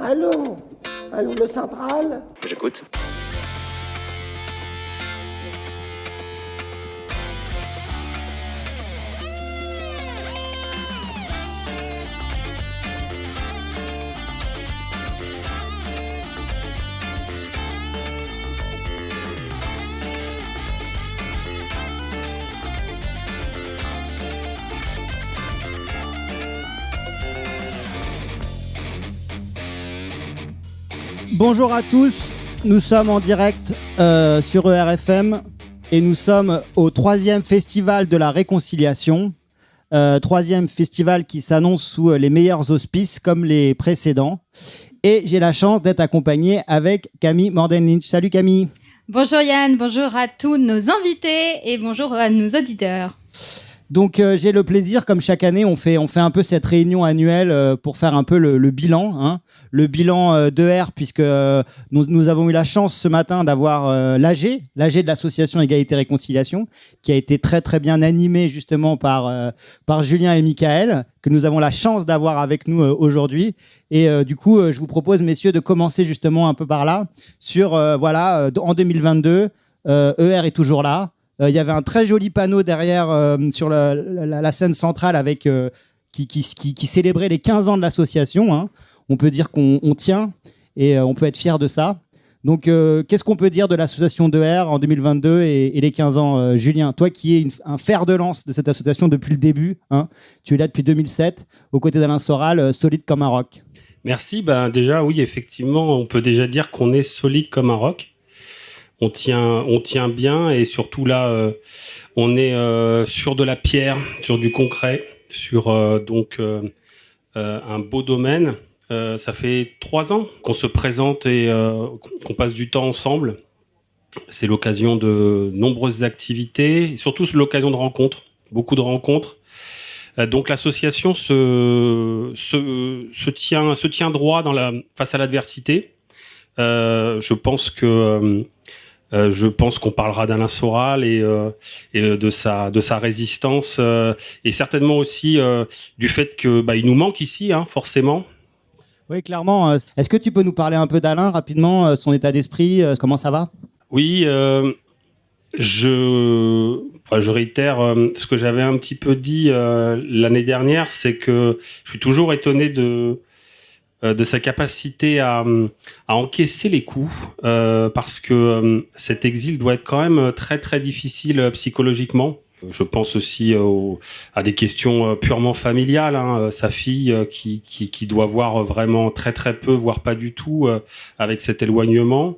Allô? Allô, le central? J'écoute. Bonjour à tous, nous sommes en direct sur ERFM et nous sommes au 3e festival de la réconciliation. 3e festival qui s'annonce sous les meilleurs auspices comme les précédents. Et j'ai la chance d'être accompagné avec Camille Morden-Lynch. Salut Camille. Bonjour Yann, bonjour à tous nos invités et bonjour à nos auditeurs. Donc j'ai le plaisir, comme chaque année, on fait un peu cette réunion annuelle pour faire un peu le bilan, hein, le bilan d'ER, puisque nous avons eu la chance ce matin d'avoir l'AG de l'association Égalité Réconciliation, qui a été très très bien animé justement par Julien et Michael, que nous avons la chance d'avoir avec nous aujourd'hui. Et du coup, je vous propose, messieurs, de commencer justement un peu par là, sur en 2022, ER est toujours là. Il y avait un très joli panneau derrière sur la scène centrale avec qui célébrait les 15 ans de l'association. Hein. On peut dire qu'on tient et on peut être fier de ça. Donc, qu'est-ce qu'on peut dire de l'association d'ER en 2022 et les 15 ans, Julien, toi qui es un fer de lance de cette association depuis le début, hein, tu es là depuis 2007, aux côtés d'Alain Soral, solide comme un roc. Merci. Déjà, oui, effectivement, on peut déjà dire qu'on est solide comme un roc. On tient bien et surtout là, on est sur de la pierre, sur du concret, sur un beau domaine. Ça fait 3 ans qu'on se présente et qu'on passe du temps ensemble. C'est l'occasion de nombreuses activités et surtout c'est l'occasion de rencontres, beaucoup de rencontres. Donc l'association se tient droit face à l'adversité. Je pense qu'on parlera d'Alain Soral et de sa résistance et certainement aussi du fait que il nous manque ici, hein, forcément. Oui, clairement. Est-ce que tu peux nous parler un peu d'Alain rapidement, son état d'esprit, comment ça va ? Oui, je réitère ce que j'avais un petit peu dit l'année dernière, c'est que je suis toujours étonné de sa capacité à encaisser les coups, parce que cet exil doit être quand même très très difficile psychologiquement. Je pense aussi à des questions purement familiales, hein, sa fille qui doit voir vraiment très très peu, voire pas du tout, avec cet éloignement.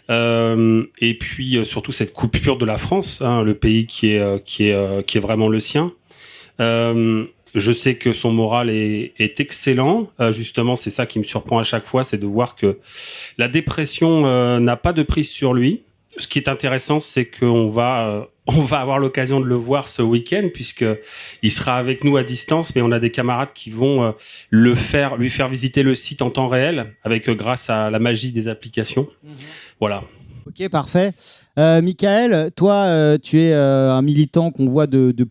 Et puis surtout cette coupure de la France, hein, le pays qui est vraiment le sien. Je sais que son moral est excellent. Justement, c'est ça qui me surprend à chaque fois, c'est de voir que la dépression n'a pas de prise sur lui. Ce qui est intéressant, c'est qu'on va avoir l'occasion de le voir ce week-end, puisqu'il sera avec nous à distance, mais on a des camarades qui vont lui faire visiter le site en temps réel, grâce à la magie des applications. Voilà. Ok, parfait. Michael, toi, tu es un militant qu'on voit de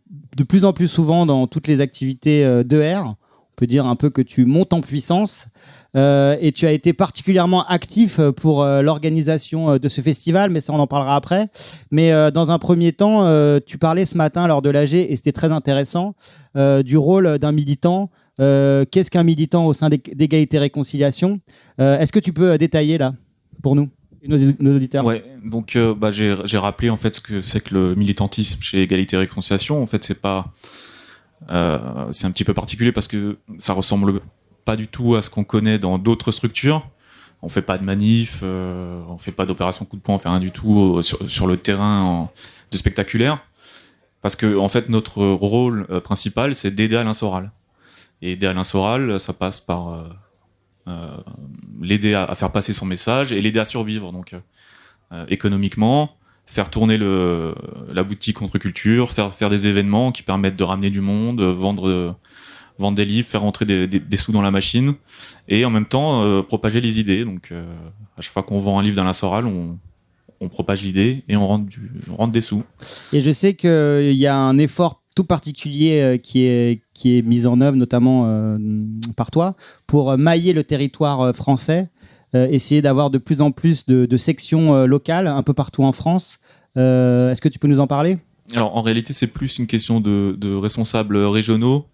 plus en plus souvent dans toutes les activités d'ER. On peut dire un peu que tu montes en puissance et tu as été particulièrement actif pour l'organisation de ce festival, mais ça, on en parlera après. Mais dans un premier temps, tu parlais ce matin lors de l'AG, et c'était très intéressant, du rôle d'un militant. Qu'est-ce qu'un militant au sein d'Égalité Réconciliation ? Est-ce que tu peux détailler là, pour nous ? Nos auditeurs. Ouais, donc j'ai rappelé en fait ce que c'est que le militantisme chez Égalité et Réconciliation. En fait, c'est un petit peu particulier parce que ça ressemble pas du tout à ce qu'on connaît dans d'autres structures. On fait pas de manif, on fait pas d'opération coup de poing, on fait rien du tout sur le terrain de spectaculaire. Parce que en fait, notre rôle principal, c'est d'aider Alain Soral. Et aider Alain Soral, ça passe par l'aider à faire passer son message et l'aider à survivre, donc économiquement, faire tourner la boutique Contre-Culture, faire des événements qui permettent de ramener du monde, vendre des livres, faire rentrer des sous dans la machine, et en même temps propager les idées. Donc à chaque fois qu'on vend un livre d'Alain Soral, on propage l'idée et on rentre des sous. Et je sais qu'il y a un effort tout particulier qui est mis en œuvre, notamment par toi, pour mailler le territoire français, essayer d'avoir de plus en plus de sections locales un peu partout en France. Est-ce que tu peux nous en parler ? Alors, en réalité, c'est plus une question de responsables régionaux.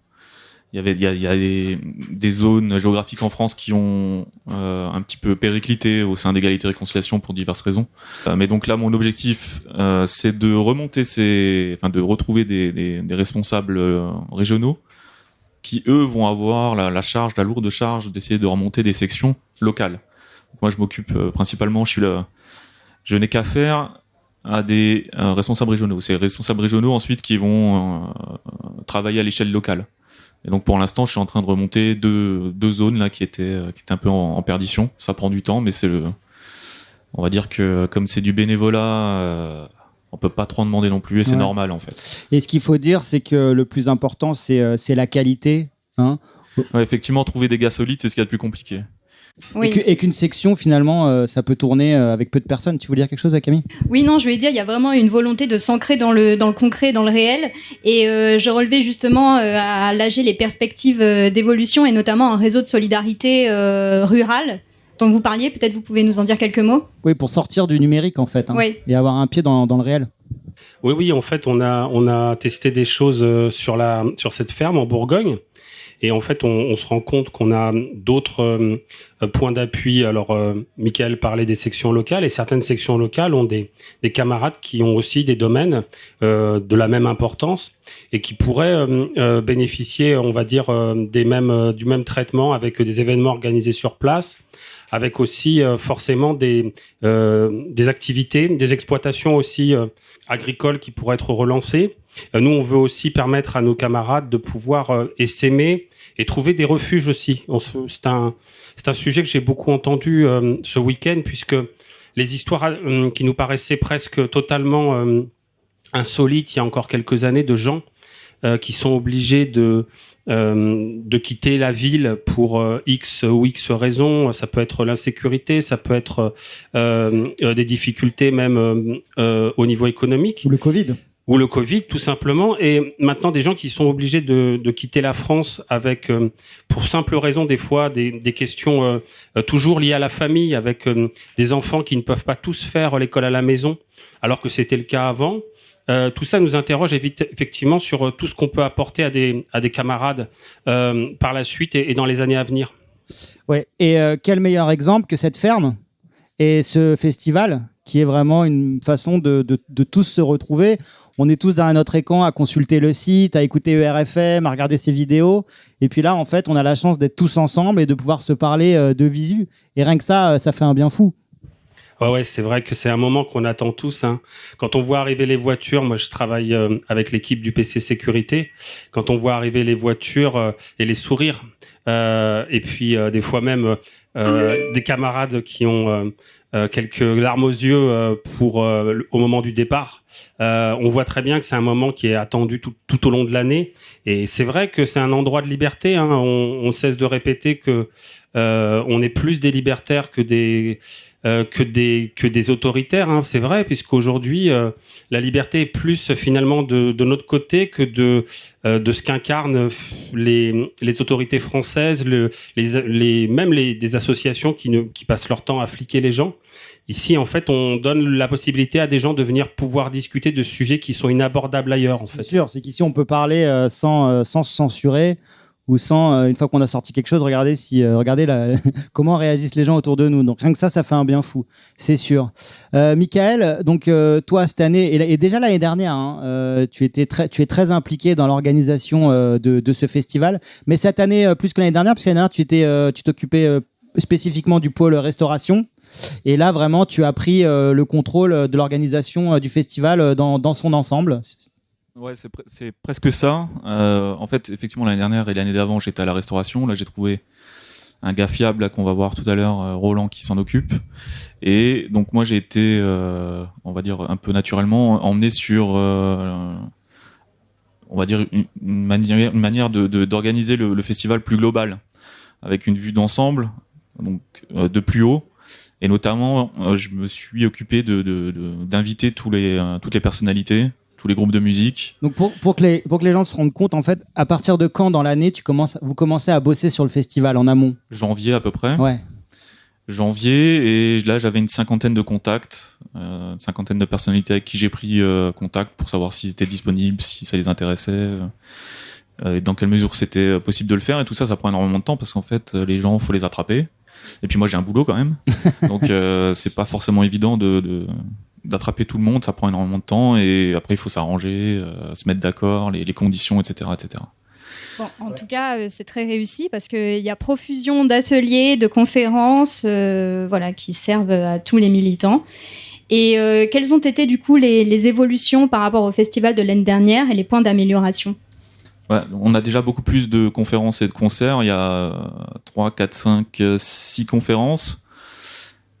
Il y a des zones géographiques en France qui ont un petit peu périclité au sein d'Égalité et Réconciliation pour diverses raisons. Mais donc là, mon objectif, c'est de remonter de retrouver des responsables régionaux qui, eux, vont avoir la lourde charge d'essayer de remonter des sections locales. Donc moi, je m'occupe principalement, je n'ai qu'à faire à des responsables régionaux. C'est les responsables régionaux ensuite qui vont travailler à l'échelle locale. Et donc pour l'instant, je suis en train de remonter deux zones là qui étaient un peu en perdition. Ça prend du temps, mais on va dire que comme c'est du bénévolat, on peut pas trop en demander non plus, et c'est normal en fait. Et ce qu'il faut dire, c'est que le plus important, c'est la qualité. Hein. Ouais, effectivement, trouver des gars solides, c'est ce qu'il y a de plus compliqué. Oui. Et qu'une section, finalement, ça peut tourner avec peu de personnes. Tu voulais dire quelque chose, Camille ? Oui, non, je voulais dire, il y a vraiment une volonté de s'ancrer dans le concret, dans le réel. Et je relevais justement à l'AG les perspectives d'évolution et notamment un réseau de solidarité rurale dont vous parliez. Peut-être vous pouvez nous en dire quelques mots ? Oui, pour sortir du numérique, en fait, oui. Et avoir un pied dans le réel. Oui, en fait, on a testé des choses sur cette ferme en Bourgogne. Et en fait, on se rend compte qu'on a d'autres points d'appui. Alors, Michael parlait des sections locales, et certaines sections locales ont des camarades qui ont aussi des domaines de la même importance et qui pourraient bénéficier, on va dire, du même traitement avec des événements organisés sur place, avec aussi forcément des activités, des exploitations aussi agricoles qui pourraient être relancées. Nous, on veut aussi permettre à nos camarades de pouvoir essaimer et trouver des refuges aussi. C'est un sujet que j'ai beaucoup entendu ce week-end, puisque les histoires qui nous paraissaient presque totalement insolites il y a encore quelques années, de gens qui sont obligés de quitter la ville pour X ou X raisons. Ça peut être l'insécurité, ça peut être des difficultés même au niveau économique. Ou le Covid, tout simplement. Et maintenant, des gens qui sont obligés de quitter la France avec, pour simple raison, des fois, des questions toujours liées à la famille, avec des enfants qui ne peuvent pas tous faire l'école à la maison, alors que c'était le cas avant. Tout ça nous interroge effectivement sur tout ce qu'on peut apporter à des camarades par la suite et dans les années à venir. Ouais. Et quel meilleur exemple que cette ferme et ce festival, qui est vraiment une façon de tous se retrouver. On est tous derrière notre écran à consulter le site, à écouter ERFM, à regarder ses vidéos. Et puis là, en fait, on a la chance d'être tous ensemble et de pouvoir se parler de visu. Et rien que ça fait un bien fou. Ouais, c'est vrai que c'est un moment qu'on attend tous. Hein. Quand on voit arriver les voitures, moi je travaille avec l'équipe du PC Sécurité, quand on voit arriver les voitures et les sourires, et puis des fois même des camarades qui ont quelques larmes aux yeux au moment du départ, on voit très bien que c'est un moment qui est attendu tout au long de l'année. Et c'est vrai que c'est un endroit de liberté. Hein. On cesse de répéter que on est plus des libertaires que des autoritaires, hein. C'est vrai, puisqu'aujourd'hui la liberté est plus finalement de notre côté que de ce qu'incarnent les autorités françaises, même des associations qui passent leur temps à fliquer les gens. Ici, en fait, on donne la possibilité à des gens de venir pouvoir discuter de sujets qui sont inabordables ailleurs. En fait. C'est sûr, c'est qu'ici on peut parler sans se censurer. Ou sans, une fois qu'on a sorti quelque chose, regardez comment réagissent les gens autour de nous. Donc rien que ça fait un bien fou, c'est sûr. Michael, donc toi cette année et déjà l'année dernière, hein, tu es très impliqué dans l'organisation de ce festival. Mais cette année plus que l'année dernière, parce que l'année dernière tu t'occupais spécifiquement du pôle restauration. Et là vraiment tu as pris le contrôle de l'organisation du festival dans son ensemble. Ouais, c'est presque ça. En fait, effectivement, l'année dernière et l'année d'avant, j'étais à la restauration. Là, j'ai trouvé un gars fiable là, qu'on va voir tout à l'heure, Roland, qui s'en occupe. Et donc, moi, j'ai été, on va dire, un peu naturellement emmené sur, on va dire, une manière d'organiser le festival plus global, avec une vue d'ensemble, donc de plus haut. Et notamment, je me suis occupé d'inviter toutes les personnalités, tous les groupes de musique. Donc pour que les gens se rendent compte, en fait, à partir de quand dans l'année vous commencez à bosser sur le festival en amont? Janvier à peu près. Ouais. Janvier, et là j'avais une cinquantaine de contacts, une cinquantaine de personnalités avec qui j'ai pris contact pour savoir s'ils étaient disponibles, si ça les intéressait, et dans quelle mesure c'était possible de le faire. Et tout ça, ça prend énormément de temps parce qu'en fait, les gens, faut les attraper. Et puis moi, j'ai un boulot quand même, donc c'est pas forcément évident d'attraper tout le monde. Ça prend énormément de temps, et après il faut s'arranger, se mettre d'accord, les conditions, etc., etc. Bon, en tout cas, c'est très réussi parce qu'il y a profusion d'ateliers, de conférences qui servent à tous les militants. Et quelles ont été du coup les évolutions par rapport au festival de l'année dernière et les points d'amélioration? Ouais, on a déjà beaucoup plus de conférences et de concerts. Il y a 3, 4, 5, 6 conférences.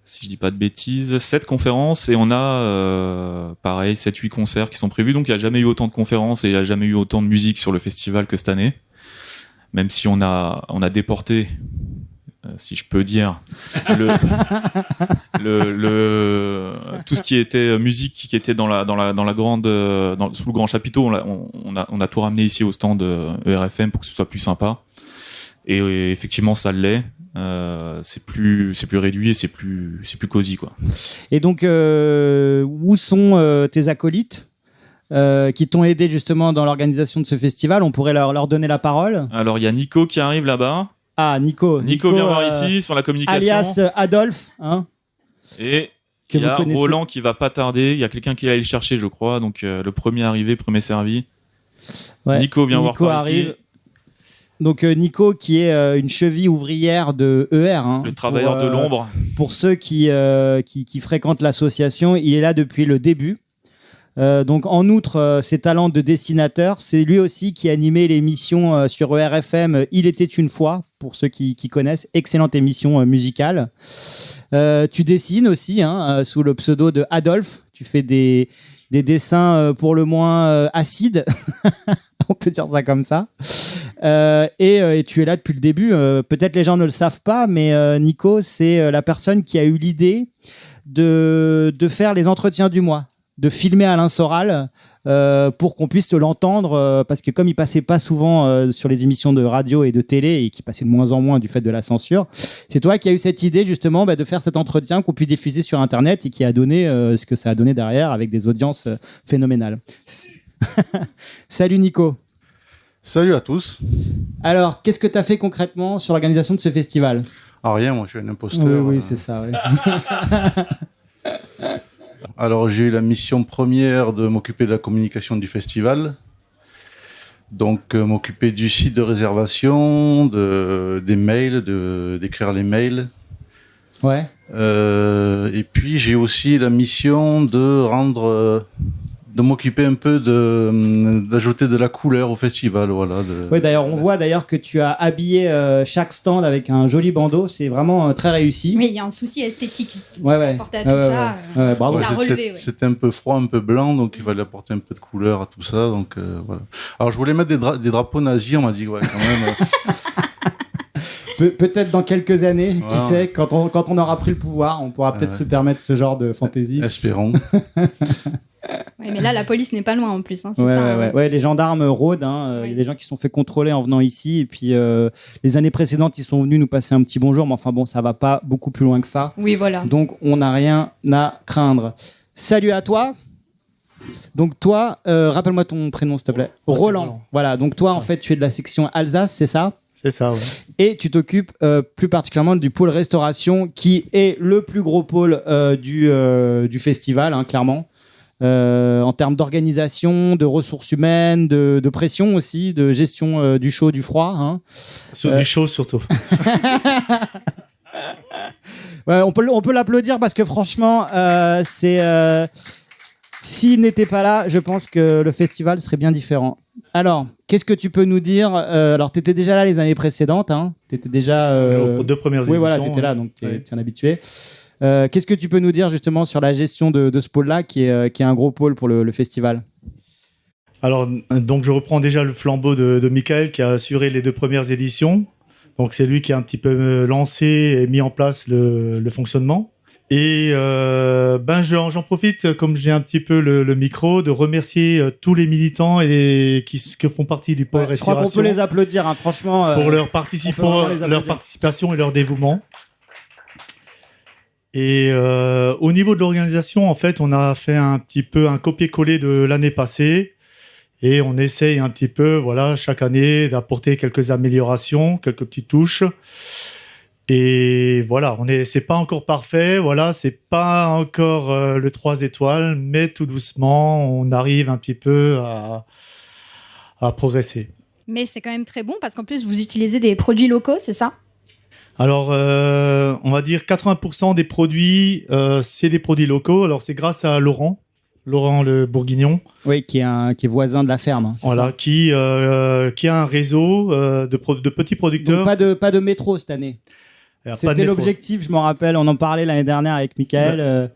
Si je dis pas de bêtises, 7 conférences, et on a pareil 7-8 concerts qui sont prévus. Donc il n'y a jamais eu autant de conférences et il n'y a jamais eu autant de musique sur le festival que cette année. Même si on a déporté, si je peux dire, tout ce qui était musique qui était dans la grande, sous le grand chapiteau, on a tout ramené ici au stand ERFM pour que ce soit plus sympa. Et effectivement, ça l'est. C'est plus réduit et c'est plus cosy, quoi. Et donc, où sont tes acolytes qui t'ont aidé justement dans l'organisation de ce festival? On pourrait leur donner la parole. Alors, il y a Nico qui arrive là-bas. Ah, Nico Viens voir ici, sur la communication. Alias Adolphe, hein. Et il y a Roland qui va pas tarder. Il y a quelqu'un qui va aller le chercher, je crois. Donc, le premier arrivé, premier servi. Ouais. Nico, viens voir par ici. Donc Nico qui est une cheville ouvrière de ER, hein, le travailleur de l'ombre. Pour ceux qui fréquentent l'association, il est là depuis le début. Donc en outre ses talents de dessinateur, c'est lui aussi qui animait l'émission sur ERFM Il était une fois, pour ceux qui connaissent, excellente émission musicale. Tu dessines aussi, hein, sous le pseudo de Adolphe. Tu fais des dessins pour le moins acides, on peut dire ça comme ça. Et tu es là depuis le début. Peut-être les gens ne le savent pas, mais Nico, c'est la personne qui a eu l'idée de faire les entretiens du mois, de filmer Alain Soral pour qu'on puisse l'entendre, parce que comme il passait pas souvent sur les émissions de radio et de télé, et qu'il passait de moins en moins du fait de la censure, c'est toi qui as eu cette idée justement de faire cet entretien qu'on puisse diffuser sur Internet et qui a donné ce que ça a donné derrière avec des audiences phénoménales. Salut Nico. Salut à tous. Alors, qu'est-ce que tu as fait concrètement sur l'organisation de ce festival? Ah, rien, moi je suis un imposteur. Oui, c'est ça. Ouais. Alors, j'ai eu la mission première de m'occuper de la communication du festival. Donc, m'occuper du site de réservation, des mails, d'écrire les mails. Ouais. Et puis, j'ai aussi la mission de m'occuper un peu d'ajouter de la couleur au festival, voilà. Oui, d'ailleurs, on voit que tu as habillé chaque stand avec un joli bandeau. C'est vraiment très réussi. Mais il y a un souci esthétique. Ouais. Apporter à tout ça. Bravo. C'était un peu froid, un peu blanc, donc il fallait apporter un peu de couleur à tout ça. Donc voilà. Alors je voulais mettre des drapeaux nazis. On m'a dit ouais, quand même. Peut-être dans quelques années, qui sait, quand on aura pris le pouvoir, on pourra peut-être se permettre ce genre de fantaisie. Espérons. Ouais, mais là, la police n'est pas loin en plus. Hein, ouais, les gendarmes rôdent. Il y a des gens qui se sont fait contrôler en venant ici. Et puis, les années précédentes, ils sont venus nous passer un petit bonjour. Mais enfin bon, ça va pas beaucoup plus loin que ça. Oui, voilà. Donc, on n'a rien à craindre. Salut à toi. Donc, toi, rappelle-moi ton prénom, s'il te plaît. Roland. Voilà. Donc, toi, en fait, tu es de la section Alsace, c'est ça ? C'est ça, oui. Et tu t'occupes plus particulièrement du pôle restauration, qui est le plus gros pôle du festival, hein, clairement. En termes d'organisation, de ressources humaines, de pression aussi, de gestion du chaud, du froid. Hein. Du chaud surtout. Ouais, on peut l'applaudir parce que franchement, s'il n'était pas là, je pense que le festival serait bien différent. Alors, qu'est-ce que tu peux nous dire? Alors, tu étais déjà là les années précédentes. Hein. Tu étais déjà... aux 2 premières éditions. Oui, voilà, tu étais là, donc tu es un habitué. Qu'est-ce que tu peux nous dire justement sur la gestion de ce pôle-là qui est un gros pôle pour le festival? Alors, donc je reprends déjà le flambeau de Michael qui a assuré les 2 premières éditions. Donc c'est lui qui a un petit peu lancé et mis en place le fonctionnement. Et j'en profite, comme j'ai un petit peu le micro, de remercier tous les militants qui font partie du pôle Je crois restauration qu'on peut les applaudir, hein, franchement. pour leur on peut vraiment les applaudir. participation et leur dévouement. Et au niveau de l'organisation, en fait, on a fait un petit peu un copier-coller de l'année passée. Et on essaye un petit peu, voilà, chaque année, d'apporter quelques améliorations, quelques petites touches. Et voilà, c'est pas encore parfait, voilà, c'est pas encore le 3 étoiles, mais tout doucement, on arrive un petit peu à progresser. Mais c'est quand même très bon parce qu'en plus, vous utilisez des produits locaux, c'est ça? Alors, on va dire 80% des produits, c'est des produits locaux. Alors, c'est grâce à Laurent le Bourguignon. Oui, qui est voisin de la ferme. Hein, voilà, qui a un réseau de petits producteurs. Donc pas de métro cette année. C'était l'objectif, je me rappelle, on en parlait l'année dernière avec Michael.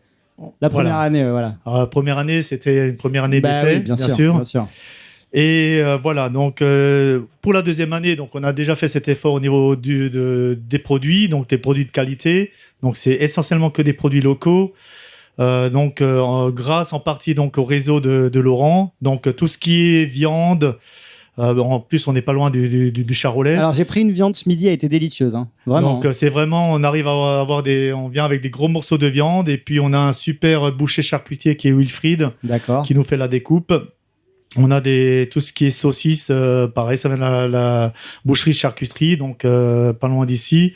La première année, voilà. Alors, la première année, c'était une première année d'essai, oui, bien sûr. Et voilà, donc pour la deuxième année, donc on a déjà fait cet effort au niveau des produits, donc des produits de qualité. Donc c'est essentiellement que des produits locaux. Grâce en partie donc au réseau de Laurent. Donc tout ce qui est viande. En plus, on n'est pas loin du charolais. Alors, j'ai pris une viande ce midi, elle était délicieuse, hein. Vraiment. Donc, c'est vraiment, on arrive à avoir on vient avec des gros morceaux de viande et puis on a un super boucher charcutier qui est Wilfried, qui nous fait la découpe. On a tout ce qui est saucisses, pareil, ça vient de la boucherie charcuterie, donc pas loin d'ici.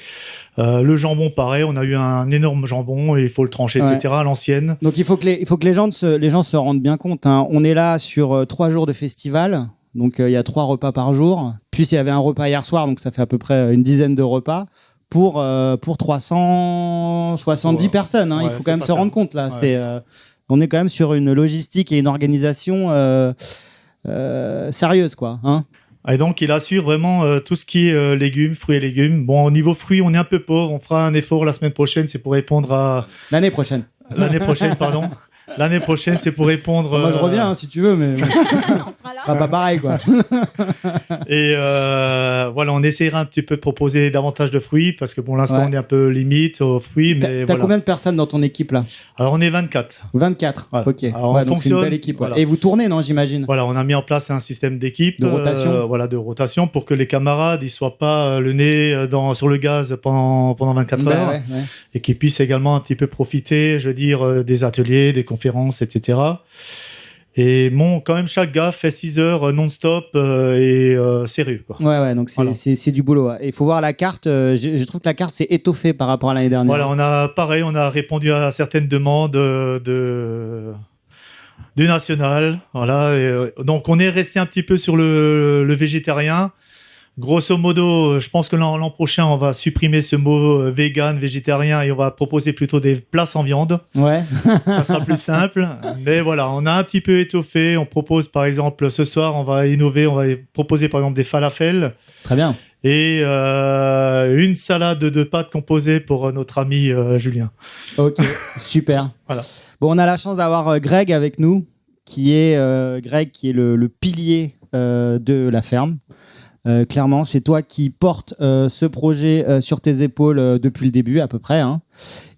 Le jambon, pareil, on a eu un énorme jambon et il faut le trancher, etc. à l'ancienne. Donc, il faut que les gens se rendent bien compte, hein. On est là sur 3 jours de festival. Donc, il y a 3 repas par jour. Puis, il y avait un repas hier soir, donc ça fait à peu près une dizaine de repas pour 370 personnes. Hein. Il faut quand même se rendre compte, là. Ouais. On est quand même sur une logistique et une organisation sérieuse, quoi. Hein. Et donc, il assure vraiment tout ce qui est légumes, fruits et légumes. Bon, au niveau fruits, on est un peu pauvre. On fera un effort la semaine prochaine, c'est pour répondre à... L'année prochaine, pardon. L'année prochaine, c'est pour répondre... Moi, je reviens, si tu veux, mais... On sera là. Ce sera pas pareil, quoi. Et voilà, on essaiera un petit peu de proposer davantage de fruits, parce que pour l'instant, on est un peu limite aux fruits. Mais t'as combien de personnes dans ton équipe, là? Alors, on est 24. 24, voilà. Ok. Alors, donc c'est une belle équipe. Voilà. Et vous tournez, non, j'imagine? Voilà, on a mis en place un système d'équipe. De rotation. De rotation, pour que les camarades ne soient pas le nez sur le gaz pendant 24 heures. Ouais. Et qu'ils puissent également un petit peu profiter, je veux dire, des ateliers, des conférences, etc. Et quand même, chaque gars fait 6 heures non-stop et sérieux, quoi. Ouais, donc c'est du boulot. Et il faut voir la carte. Je trouve que la carte s'est étoffée par rapport à l'année dernière. Voilà, on a répondu à certaines demandes du national. Voilà, donc on est resté un petit peu sur le végétarien. Grosso modo, je pense que l'an prochain, on va supprimer ce mot vegan, végétarien, et on va proposer plutôt des plats sans viande. Ouais. Ça sera plus simple. Mais voilà, on a un petit peu étoffé. On propose, par exemple, ce soir, on va innover. On va proposer, par exemple, des falafels. Très bien. Et une salade de pâtes composées pour notre ami Julien. Ok, super. Voilà. Bon, on a la chance d'avoir Greg avec nous, qui est le pilier de la ferme. Clairement, c'est toi qui portes ce projet sur tes épaules depuis le début à peu près. Hein.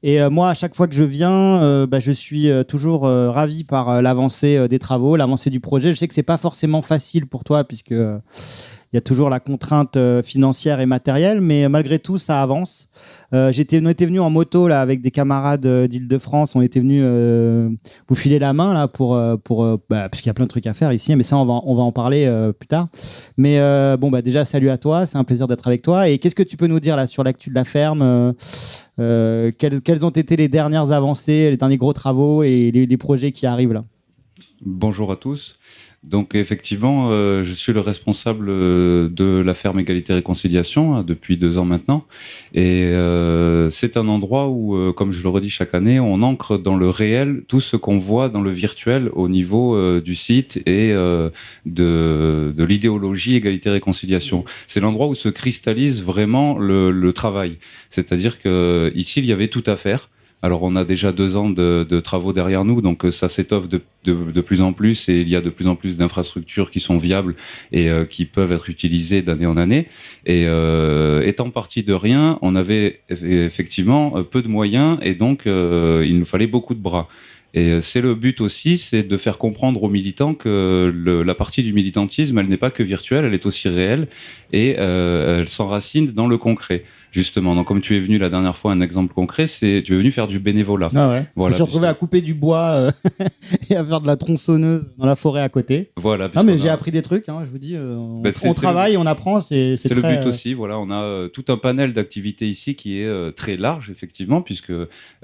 Et moi, à chaque fois que je viens, je suis toujours ravi par l'avancée des travaux, l'avancée du projet. Je sais que c'est pas forcément facile pour toi puisque il y a toujours la contrainte financière et matérielle, mais malgré tout, ça avance. On était venus en moto là avec des camarades d'Île-de-France. On était venus vous filer la main là parce qu'il y a plein de trucs à faire ici, mais ça on va en parler plus tard. Mais déjà salut à toi, c'est un plaisir d'être avec toi. Et qu'est-ce que tu peux nous dire là sur l'actu de la ferme? Quelles ont été les dernières avancées, les derniers gros travaux et les projets qui arrivent là? Bonjour à tous. Donc effectivement, je suis le responsable de la ferme Égalité Réconciliation depuis 2 ans maintenant. Et c'est un endroit où, comme je le redis chaque année, on ancre dans le réel tout ce qu'on voit dans le virtuel au niveau du site et de l'idéologie Égalité Réconciliation. C'est l'endroit où se cristallise vraiment le travail. C'est-à-dire que ici, il y avait tout à faire. Alors on a déjà 2 ans de travaux derrière nous, donc ça s'étoffe de plus en plus et il y a de plus en plus d'infrastructures qui sont viables et qui peuvent être utilisées d'année en année. Et étant parti de rien, on avait effectivement peu de moyens et donc il nous fallait beaucoup de bras. Et c'est le but aussi, c'est de faire comprendre aux militants que la partie du militantisme, elle n'est pas que virtuelle, elle est aussi réelle et elle s'enracine dans le concret. Justement, donc comme tu es venu la dernière fois, un exemple concret, c'est tu es venu faire du bénévolat. Ah ouais. Voilà, je me suis retrouvé à couper du bois et à faire de la tronçonneuse dans la forêt à côté. Voilà. Non mais j'ai appris des trucs, hein, je vous dis, on travaille, on apprend, c'est le très, but aussi. Voilà, on a tout un panel d'activités ici qui est très large effectivement, puisque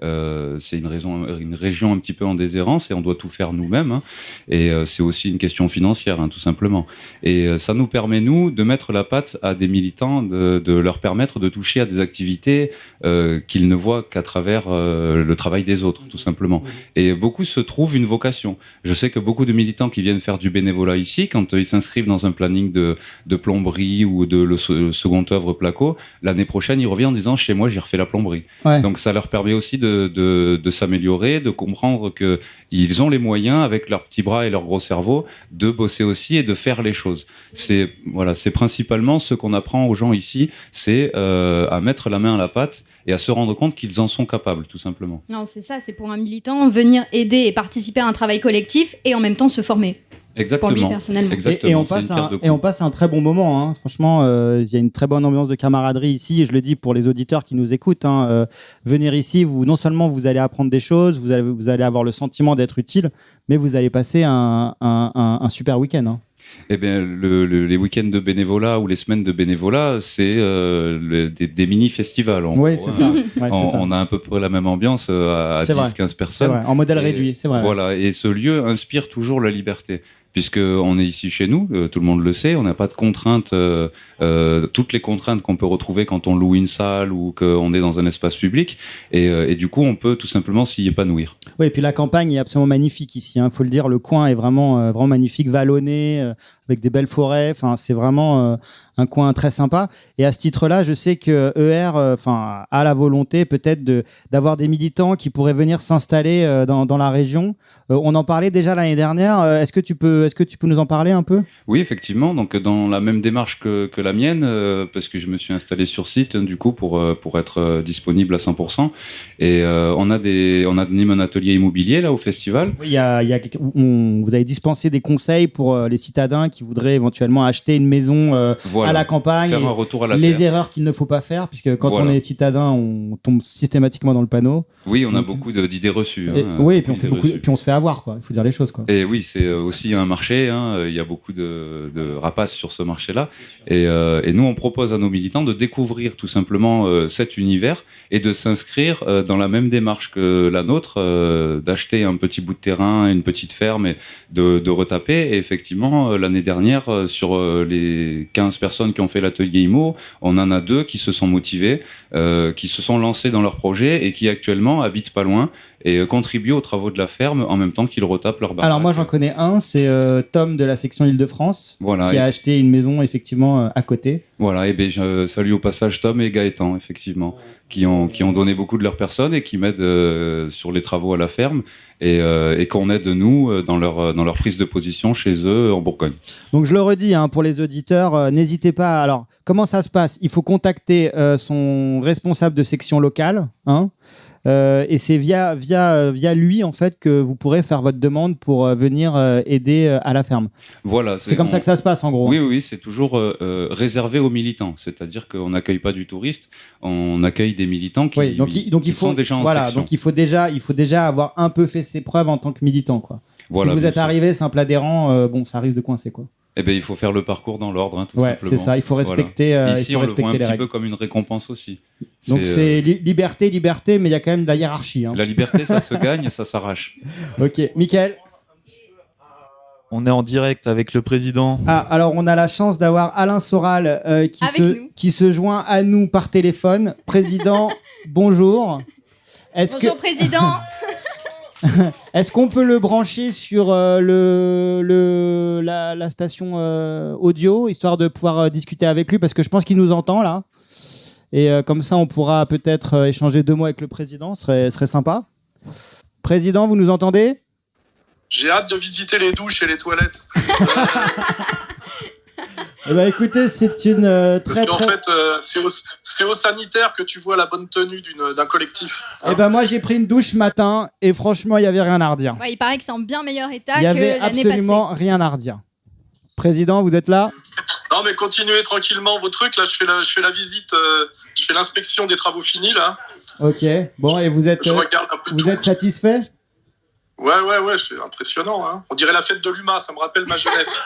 c'est une région un petit peu en déshérence et on doit tout faire nous-mêmes. Hein, et c'est aussi une question financière, hein, tout simplement. Et ça nous permet nous de mettre la patte à des militants, de leur permettre de toucher à des activités qu'ils ne voient qu'à travers le travail des autres, tout simplement. Et beaucoup se trouvent une vocation. Je sais que beaucoup de militants qui viennent faire du bénévolat ici, quand ils s'inscrivent dans un planning de plomberie ou de le second œuvre placo, l'année prochaine, ils reviennent en disant « chez moi, j'ai refait la plomberie ouais. ». Donc ça leur permet aussi de s'améliorer, de comprendre qu'ils ont les moyens, avec leurs petits bras et leur gros cerveau, de bosser aussi et de faire les choses. C'est principalement ce qu'on apprend aux gens ici, c'est à mettre la main à la pâte et à se rendre compte qu'ils en sont capables, tout simplement. Non, c'est ça, c'est pour un militant venir aider et participer à un travail collectif et en même temps se former. Exactement. Pour lui personnellement. Exactement. Et on passe un très bon moment. Hein. Franchement, il y a une très bonne ambiance de camaraderie ici. Et je le dis pour les auditeurs qui nous écoutent. Hein, venir ici, non seulement vous allez apprendre des choses, vous allez avoir le sentiment d'être utile, mais vous allez passer un super week-end. Hein. Eh bien, les week-ends de bénévolat ou les semaines de bénévolat, c'est des mini-festivals. Oui, c'est ça. Ouais, on a à peu près la même ambiance à 10-15 personnes. C'est vrai. En modèle réduit, c'est vrai. Voilà, et ce lieu inspire toujours la liberté. Puisqu'on est ici chez nous, tout le monde le sait, on n'a pas de contraintes, toutes les contraintes qu'on peut retrouver quand on loue une salle ou qu'on est dans un espace public, et du coup on peut tout simplement s'y épanouir. Oui, et puis la campagne est absolument magnifique ici, hein, faut le dire, le coin est vraiment magnifique, vallonné, avec des belles forêts, enfin c'est vraiment un coin très sympa. Et à ce titre-là, je sais que ER a la volonté peut-être d'avoir des militants qui pourraient venir s'installer dans la région. On en parlait déjà l'année dernière, est-ce que tu peux nous en parler un peu ? Oui, effectivement. Donc, dans la même démarche que la mienne, parce que je me suis installé sur site, du coup, pour être disponible à 100%. Et on anime un atelier immobilier, là, au festival. Oui, vous avez dispensé des conseils pour les citadins qui voudraient éventuellement acheter une maison à la campagne. Faire un retour à la les terre. Erreurs qu'il ne faut pas faire, puisque quand on est citadin, on tombe systématiquement dans le panneau. Oui, on a beaucoup d'idées reçues. Oui, et puis on se fait avoir, quoi. Il faut dire les choses, quoi. Et oui, c'est aussi un marché, hein. Il y a beaucoup de rapaces sur ce marché-là, et nous on propose à nos militants de découvrir tout simplement cet univers et de s'inscrire dans la même démarche que la nôtre, d'acheter un petit bout de terrain, une petite ferme et de retaper. Et effectivement, l'année dernière, sur les 15 personnes qui ont fait l'atelier IMO, on en a 2 qui se sont motivés, qui se sont lancés dans leur projet et qui actuellement habitent pas loin et contribuent aux travaux de la ferme en même temps qu'ils retapent leur baraque. Alors moi j'en connais un, c'est Tom de la section Île-de-France, qui a acheté une maison effectivement à côté. Voilà, et bien je salue au passage Tom et Gaëtan, effectivement, qui ont donné beaucoup de leur personne et qui m'aident sur les travaux à la ferme et qu'on aide nous dans leur prise de position chez eux en Bourgogne. Donc je le redis hein, pour les auditeurs, n'hésitez pas. Alors comment ça se passe ? Il faut contacter son responsable de section locale, hein. Et c'est via lui en fait que vous pourrez faire votre demande pour venir aider à la ferme. Voilà, c'est comme ça que ça se passe en gros. Oui, c'est toujours réservé aux militants, c'est-à-dire qu'on n'accueille pas du touriste, on accueille des militants qui, sont déjà en section. Donc il faut déjà avoir un peu fait ses preuves en tant que militant, quoi. Voilà, si vous êtes arrivé simple adhérent, ça risque de coincer, quoi. Eh ben, il faut faire le parcours dans l'ordre, hein, tout simplement. C'est ça, il faut respecter, voilà. Ici, il faut on respecter le voit un les petit règles. peu comme une récompense aussi. Donc c'est liberté, mais il y a quand même de la hiérarchie. Hein. La liberté, ça se gagne et ça s'arrache. Ok, Mickaël. On est en direct avec le président. Ah, alors on a la chance d'avoir Alain Soral qui se joint à nous par téléphone. Président, bonjour. Bonjour, président. Est-ce qu'on peut le brancher sur la station audio, histoire de pouvoir discuter avec lui, parce que je pense qu'il nous entend là. Et comme ça, on pourra peut-être échanger 2 mots avec le président. Ce serait sympa. Président, vous nous entendez ? J'ai hâte de visiter les douches et les toilettes. Eh ben, écoutez, c'est une Parce qu'en fait, c'est au sanitaire que tu vois la bonne tenue d'un collectif. Eh ben, moi, j'ai pris une douche ce matin et franchement, il n'y avait rien à redire. Ouais, il paraît que c'est en bien meilleur état Il n'y que avait l'année absolument passée. rien à redire. Président, vous êtes là ? Non, mais continuez tranquillement vos trucs. Là, je fais la visite, je fais l'inspection des travaux finis, là. Ok. Bon, et vous êtes, Je regarde un peu vous tout. êtes satisfait ? Ouais, c'est impressionnant. Hein. On dirait la fête de l'UMA, ça me rappelle ma jeunesse.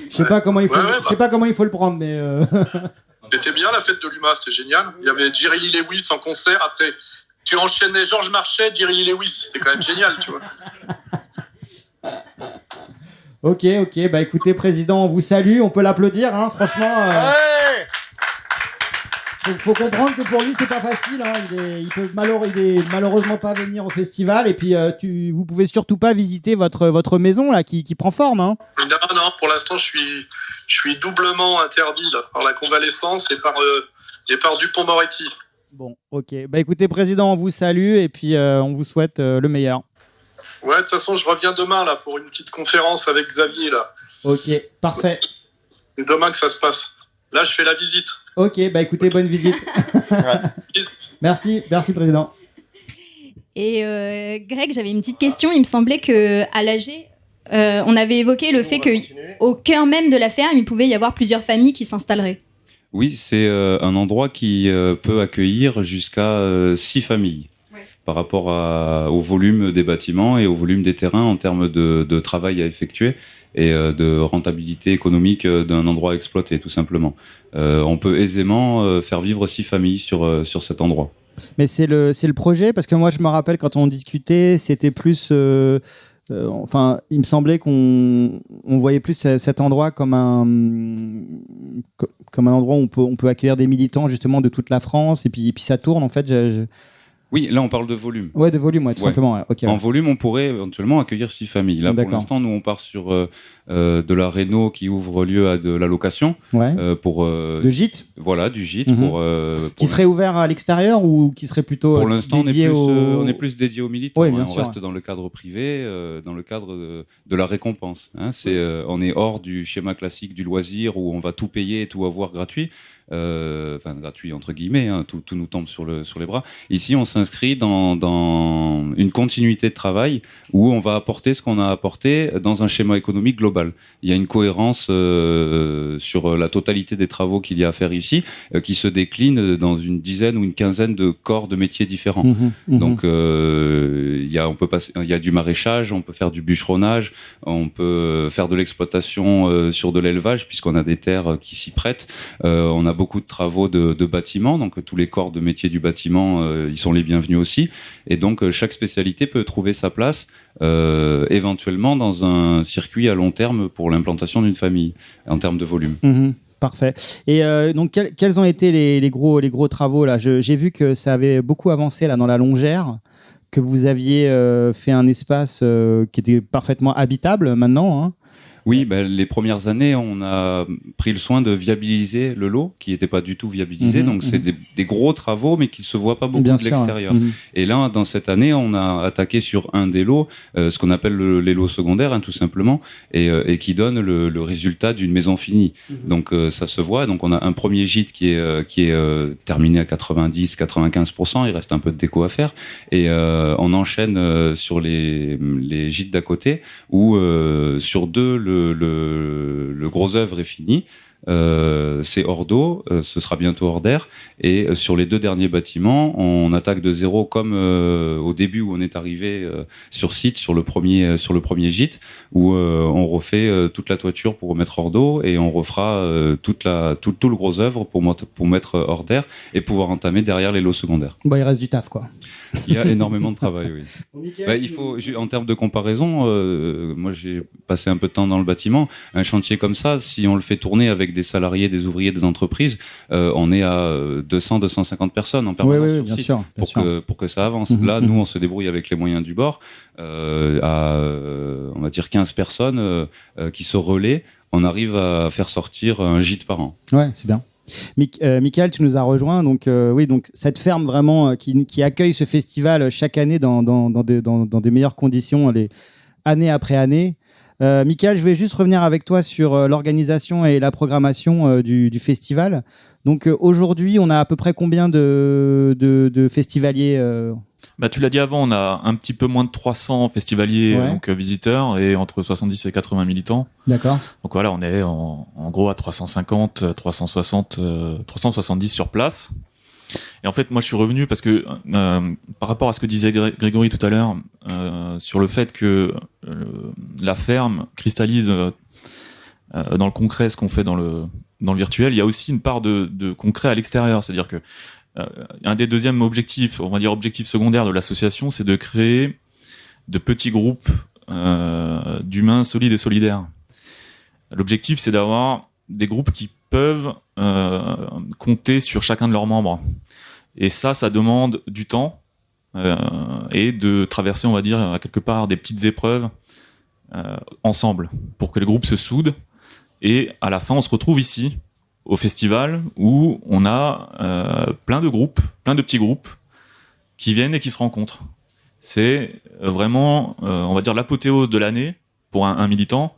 Je sais pas comment il faut. Ouais, Je sais pas comment il faut le prendre, mais. C'était bien la fête de l'UMA, c'était génial. Il y avait Jerry Lee Lewis en concert. Après, tu enchaînais Georges Marchais, Jerry Lee Lewis. C'était quand même génial, tu vois. Ok. Bah écoutez, président, on vous salue. On peut l'applaudir, hein. Franchement. Faut comprendre que pour lui c'est pas facile. Hein. Il est malheureusement pas venir au festival. Et puis vous pouvez surtout pas visiter votre maison là qui prend forme. Hein. Non, pour l'instant je suis doublement interdit là, par la convalescence et par Dupond-Moretti. Bon, ok. Bah écoutez, président, on vous salue et puis on vous souhaite le meilleur. Ouais, de toute façon je reviens demain là pour une petite conférence avec Xavier là. Ok, parfait. C'est demain que ça se passe. Là je fais la visite. Ok, bah écoutez, bonne visite. Merci, président. Et Greg, j'avais une petite question. Il me semblait qu'à l'AG, on avait évoqué le fait qu'au cœur même de la ferme, il pouvait y avoir plusieurs familles qui s'installeraient. Oui, c'est un endroit qui peut accueillir jusqu'à 6 familles. Ouais. Par rapport au volume des bâtiments et au volume des terrains en termes de travail à effectuer et de rentabilité économique d'un endroit à exploiter, tout simplement. On peut aisément faire vivre 6 familles sur cet endroit. Mais c'est le projet, parce que moi je me rappelle quand on discutait, c'était plus... enfin, il me semblait qu'on voyait plus cet endroit comme un endroit où on peut accueillir des militants justement de toute la France, et puis ça tourne en fait. Oui, là on parle de volume. Ouais, de volume, ouais, tout simplement. Ouais. Okay, en volume, on pourrait éventuellement accueillir 6 familles. Là, pour l'instant, nous on part sur de la réno qui ouvre lieu à de la location. Ouais. Pour de gîte. Voilà, du gîte. Qui serait ouvert à l'extérieur ou qui serait plutôt pour l'instant, dédié on est plus dédié aux militants. Oui, bien on sûr, reste dans le cadre privé, dans le cadre de la récompense. Hein. On est hors du schéma classique du loisir où on va tout payer et tout avoir gratuit. Enfin gratuit entre guillemets, hein, tout nous tombe sur les bras. Ici, on s'inscrit dans une continuité de travail où on va apporter ce qu'on a apporté dans un schéma économique global. Il y a une cohérence sur la totalité des travaux qu'il y a à faire ici, qui se décline dans une dizaine ou une quinzaine de corps de métiers différents. Donc, il y a du maraîchage, on peut faire du bûcheronnage, on peut faire de l'exploitation sur de l'élevage puisqu'on a des terres qui s'y prêtent. On a beaucoup de travaux de bâtiments, donc tous les corps de métiers du bâtiment, ils sont les bienvenus aussi. Et donc, chaque spécialité peut trouver sa place éventuellement dans un circuit à long terme pour l'implantation d'une famille, en termes de volume. Parfait. Et donc, quels ont été les gros travaux là ? J'ai vu que ça avait beaucoup avancé là dans la Longère, que vous aviez fait un espace qui était parfaitement habitable maintenant, hein. Oui, les premières années, on a pris le soin de viabiliser le lot, qui n'était pas du tout viabilisé. Donc, c'est des gros travaux, mais qui ne se voient pas beaucoup de l'extérieur. Et là, dans cette année, on a attaqué sur un des lots, ce qu'on appelle les lots secondaires, hein, tout simplement, et qui donne le résultat d'une maison finie. Donc, ça se voit. Donc, on a un premier gîte qui est terminé à 90-95%. Il reste un peu de déco à faire. Et on enchaîne sur les gîtes d'à côté, où sur 2, le gros œuvre est fini. C'est hors d'eau, ce sera bientôt hors d'air. Et sur les 2 derniers bâtiments, on attaque de zéro comme au début où on est arrivé sur site, sur le premier gîte, où on refait toute la toiture pour remettre hors d'eau et on refera tout le gros œuvre pour mettre hors d'air et pouvoir entamer derrière les lots secondaires. Bon, il reste du taf, quoi. Il y a énormément de travail, oui. Il faut, en termes de comparaison, moi j'ai passé un peu de temps dans le bâtiment. Un chantier comme ça, si on le fait tourner avec des salariés, des ouvriers, des entreprises, on est à 200-250 personnes en permanence sur site pour que ça avance. Là, nous, on se débrouille avec les moyens du bord, à on va dire 15 personnes qui se relaient. On arrive à faire sortir un gîte par an. Ouais, c'est bien. Michael, tu nous as rejoint. Donc, oui, donc cette ferme vraiment qui accueille ce festival chaque année dans des meilleures conditions, année après année. Michael, je vais juste revenir avec toi sur l'organisation et la programmation du festival. Donc, aujourd'hui, on a à peu près combien de festivaliers Tu l'as dit avant, on a un petit peu moins de 300 festivaliers, donc visiteurs, et entre 70 et 80 militants. D'accord. Donc voilà, on est en gros à 350, 360, 370 sur place. Et en fait, moi, je suis revenu parce que par rapport à ce que disait Grégory tout à l'heure sur le fait que la ferme cristallise dans le concret ce qu'on fait dans le virtuel, il y a aussi une part de concret à l'extérieur. C'est-à-dire que un des deuxièmes objectifs, on va dire objectif secondaire de l'association, c'est de créer de petits groupes d'humains solides et solidaires. L'objectif, c'est d'avoir des groupes qui peuvent compter sur chacun de leurs membres. Et ça demande du temps et de traverser, on va dire, à quelque part des petites épreuves ensemble pour que les groupes se soudent. Et à la fin, on se retrouve ici, au festival, où on a plein de petits groupes qui viennent et qui se rencontrent. C'est vraiment, on va dire, l'apothéose de l'année pour un militant,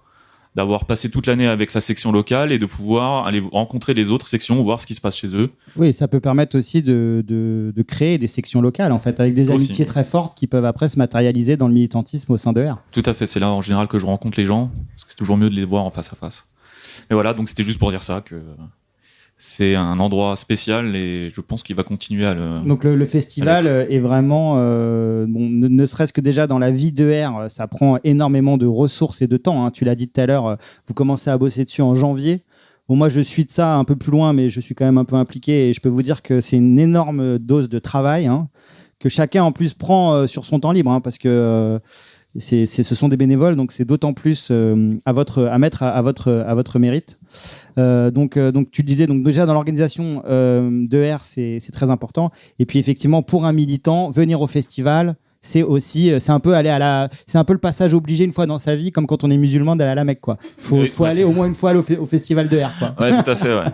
d'avoir passé toute l'année avec sa section locale et de pouvoir aller rencontrer les autres sections, voir ce qui se passe chez eux. Oui, ça peut permettre aussi de créer des sections locales, en fait, avec des amitiés très fortes qui peuvent après se matérialiser dans le militantisme au sein de R. Tout à fait, c'est là en général que je rencontre les gens, parce que c'est toujours mieux de les voir en face à face. Mais voilà, donc c'était juste pour dire ça, que c'est un endroit spécial et je pense qu'il va continuer à le... Donc le festival est vraiment, ne serait-ce que déjà dans la vie de R, ça prend énormément de ressources et de temps. Hein. Tu l'as dit tout à l'heure, vous commencez à bosser dessus en janvier. Bon, moi je suis de ça un peu plus loin, mais je suis quand même un peu impliqué et je peux vous dire que c'est une énorme dose de travail que chacun en plus prend sur son temps libre, parce que... ce sont des bénévoles, donc c'est d'autant plus à mettre à votre mérite. Donc tu disais, donc déjà dans l'organisation de R, c'est très important. Et puis effectivement, pour un militant, venir au festival, c'est un peu le passage obligé une fois dans sa vie, comme quand on est musulman d'aller à la Mecque, quoi. Faut aller au moins une fois au festival de R, quoi. Ouais, tout à fait, ouais.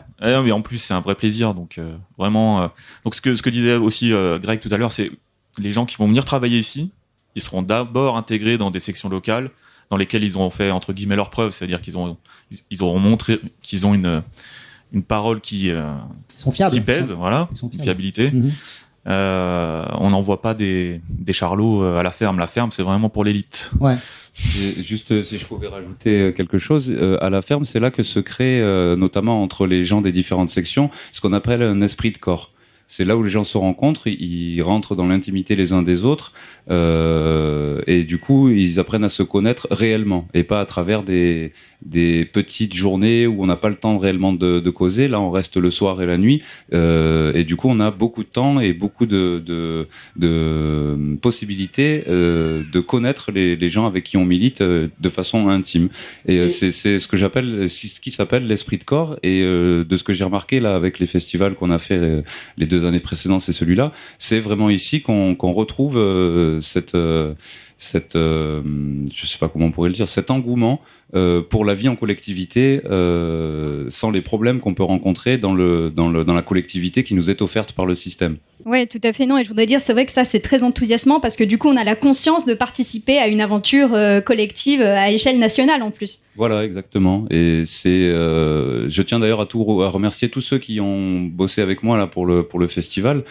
Et en plus, c'est un vrai plaisir, donc vraiment. Donc ce que disait aussi Greg tout à l'heure, c'est les gens qui vont venir travailler ici. Ils seront d'abord intégrés dans des sections locales dans lesquelles ils auront fait entre guillemets leurs preuves, c'est-à-dire qu'ils auront montré qu'ils ont une parole qui pèse, voilà, une fiabilité. On n'envoie pas des charlots à la ferme. La ferme, c'est vraiment pour l'élite. Ouais. Et juste si je pouvais rajouter quelque chose, à la ferme, c'est là que se crée, notamment entre les gens des différentes sections, ce qu'on appelle un esprit de corps. C'est là où les gens se rencontrent, ils rentrent dans l'intimité les uns des autres, et du coup, ils apprennent à se connaître réellement, et pas à travers des petites journées où on n'a pas le temps réellement de causer. Là, on reste le soir et la nuit, et du coup, on a beaucoup de temps et beaucoup de possibilités de connaître les gens avec qui on milite de façon intime. Et c'est ce qui s'appelle l'esprit de corps. Et de ce que j'ai remarqué là avec les festivals qu'on a fait les 2 années précédentes, c'est celui-là. C'est vraiment ici qu'on retrouve cette je sais pas comment on pourrait le dire, cet engouement pour la vie en collectivité, sans les problèmes qu'on peut rencontrer dans la collectivité qui nous est offerte par le système. Ouais, tout à fait, non. Et je voudrais dire, c'est vrai que ça, c'est très enthousiasmant parce que du coup, on a la conscience de participer à une aventure collective à échelle nationale en plus. Voilà, exactement. Et je tiens d'ailleurs à remercier tous ceux qui ont bossé avec moi là pour le festival,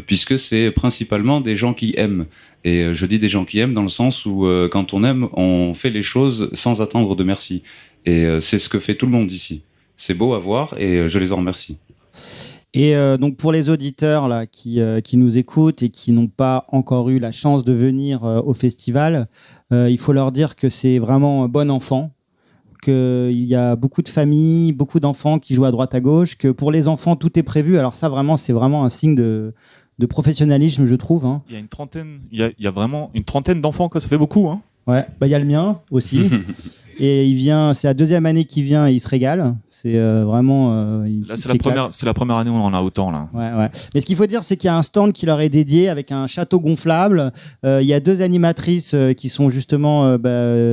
puisque c'est principalement des gens qui aiment. Et je dis des gens qui aiment dans le sens où quand on aime, on fait les choses sans attendre de merci. Et c'est ce que fait tout le monde ici. C'est beau à voir et je les en remercie. Et donc pour les auditeurs là qui nous écoutent et qui n'ont pas encore eu la chance de venir au festival, il faut leur dire que c'est vraiment bon enfant, qu'il y a beaucoup de familles, beaucoup d'enfants qui jouent à droite à gauche, que pour les enfants tout est prévu. Alors ça vraiment, c'est vraiment un signe de professionnalisme, je trouve. Il y a vraiment une trentaine d'enfants, quoi. Ça fait beaucoup, hein. Ouais, il y a le mien aussi. Et il vient, c'est la deuxième année qu'il vient et il se régale. C'est vraiment. Là, c'est la première année où on en a autant là. Ouais. Mais ce qu'il faut dire, c'est qu'il y a un stand qui leur est dédié avec un château gonflable. Il y a 2 animatrices qui sont justement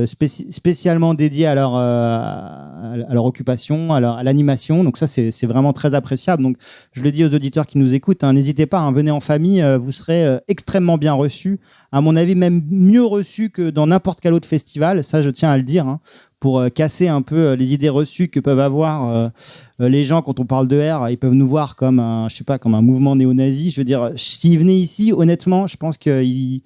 spécialement dédiées à leur occupation, à l'animation. Donc ça, c'est vraiment très appréciable. Donc je le dis aux auditeurs qui nous écoutent, hein, n'hésitez pas, hein, venez en famille, vous serez extrêmement bien reçus. À mon avis, même mieux reçus que dans n'importe quel autre festival. Ça, je tiens à le dire. Hein, pour casser un peu les idées reçues que peuvent avoir les gens quand on parle de R. Ils peuvent nous voir comme comme un mouvement néo-nazi. Je veux dire, s'ils venaient ici, honnêtement, je pense qu'ils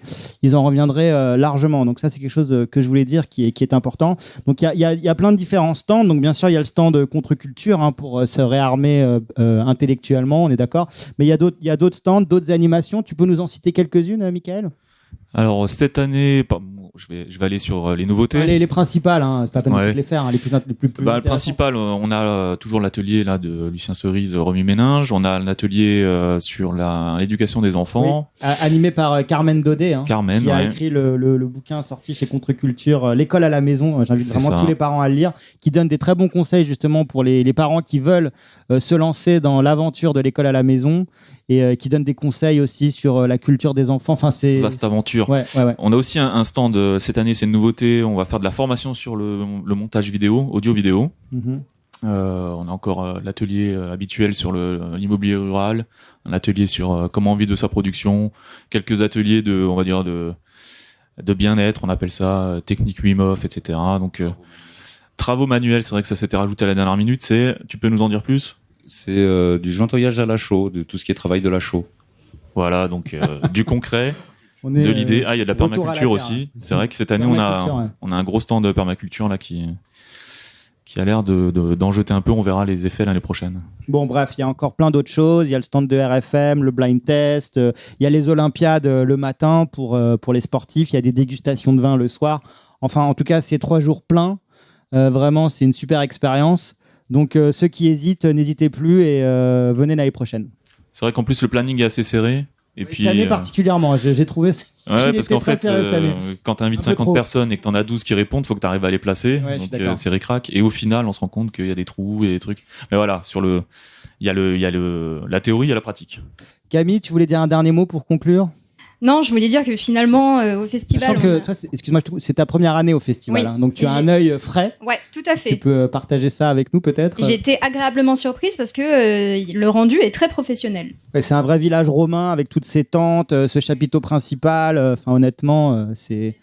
en reviendraient largement. Donc ça, c'est quelque chose que je voulais dire qui est important. Donc il y a plein de différents stands. Donc bien sûr, il y a le stand contre-culture, hein, pour se réarmer intellectuellement, on est d'accord. Mais il y a d'autres stands, d'autres animations. Tu peux nous en citer quelques-unes, Michael ? Alors cette année, je vais aller sur les nouveautés. Les principales, hein, c'est pas la peine de toutes les faire, hein, les plus le principal, on a toujours l'atelier là de Lucien Cerise, Romy Méninge. On a un atelier sur l'éducation des enfants, animé par Carmen Daudet, hein, qui a écrit le bouquin sorti chez Contre-Culture, L'école à la maison. J'invite vraiment tous les parents à le lire, qui donne des très bons conseils justement pour les parents qui veulent se lancer dans l'aventure de l'école à la maison. Et qui donne des conseils aussi sur la culture des enfants. Enfin, c'est vaste aventure. Ouais. On a aussi un stand cette année, c'est une nouveauté. On va faire de la formation sur le montage vidéo, audio-vidéo. Mm-hmm. On a encore l'atelier habituel sur l'immobilier rural, un atelier sur comment vivre de sa production, quelques ateliers de bien-être, on appelle ça technique Wim Hof, etc. Donc travaux manuels, c'est vrai que ça s'était rajouté à la dernière minute. Tu peux nous en dire plus ? C'est du jointoyage à la chaux, de tout ce qui est travail de la chau. Voilà, donc du concret, de l'idée. Il y a de la permaculture aussi. C'est vrai que cette année, on a un gros stand de permaculture là qui a l'air d'en jeter un peu. On verra les effets l'année prochaine. Bon, bref, il y a encore plein d'autres choses. Il y a le stand de RFM, le blind test. Il y a les Olympiades le matin pour les sportifs. Il y a des dégustations de vin le soir. Enfin, en tout cas, c'est 3 jours pleins. Vraiment, c'est une super expérience. Donc ceux qui hésitent, n'hésitez plus et venez l'année prochaine. C'est vrai qu'en plus le planning est assez serré. Et puis, cette année particulièrement, j'ai trouvé parce qu'en fait, quand tu invites 50 personnes et que tu en as 12 qui répondent, il faut que tu arrives à les placer. Ouais, donc c'est ric-rac. Et au final, on se rend compte qu'il y a des trous et des trucs. Mais voilà, il y a la théorie et la pratique. Camille, tu voulais dire un dernier mot pour conclure ? Non, je voulais dire que finalement, au festival... Excuse-moi, c'est ta première année au festival, hein, donc tu as un œil frais. Ouais, tout à fait. Tu peux partager ça avec nous peut-être ? J'ai été agréablement surprise parce que le rendu est très professionnel. Ouais, c'est un vrai village romain avec toutes ces tentes, ce chapiteau principal. Honnêtement, c'est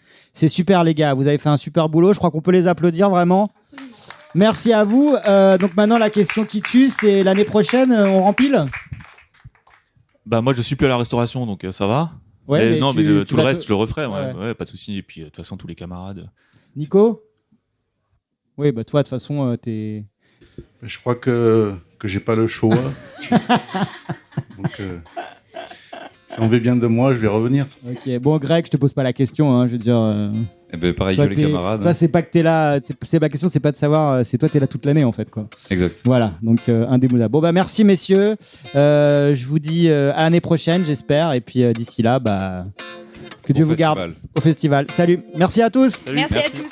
super les gars, vous avez fait un super boulot. Je crois qu'on peut les applaudir vraiment. Absolument. Merci à vous. Donc maintenant, la question qui tue, c'est l'année prochaine, on rempile ? Moi, je suis plus à la restauration, donc ça va. Ouais, mais tout le reste, je le referai. Ouais, pas de souci. Et puis, de toute façon, tous les camarades. Nico ? Oui, toi, de toute façon, t'es... Je crois que j'ai pas le choix. Donc, si on veut bien de moi, je vais revenir. Ok. Bon, Greg, je te pose pas la question. Hein, je veux dire... pareil que les camarades. Toi, c'est pas que t'es là. C'est la question, c'est pas de savoir. C'est toi, t'es là toute l'année en fait, quoi. Exact. Voilà. Donc indémodable. Bon merci messieurs. Je vous dis à l'année prochaine, j'espère. Et puis d'ici là, que Dieu vous garde au festival. Salut. Merci à tous. Salut, merci à tous.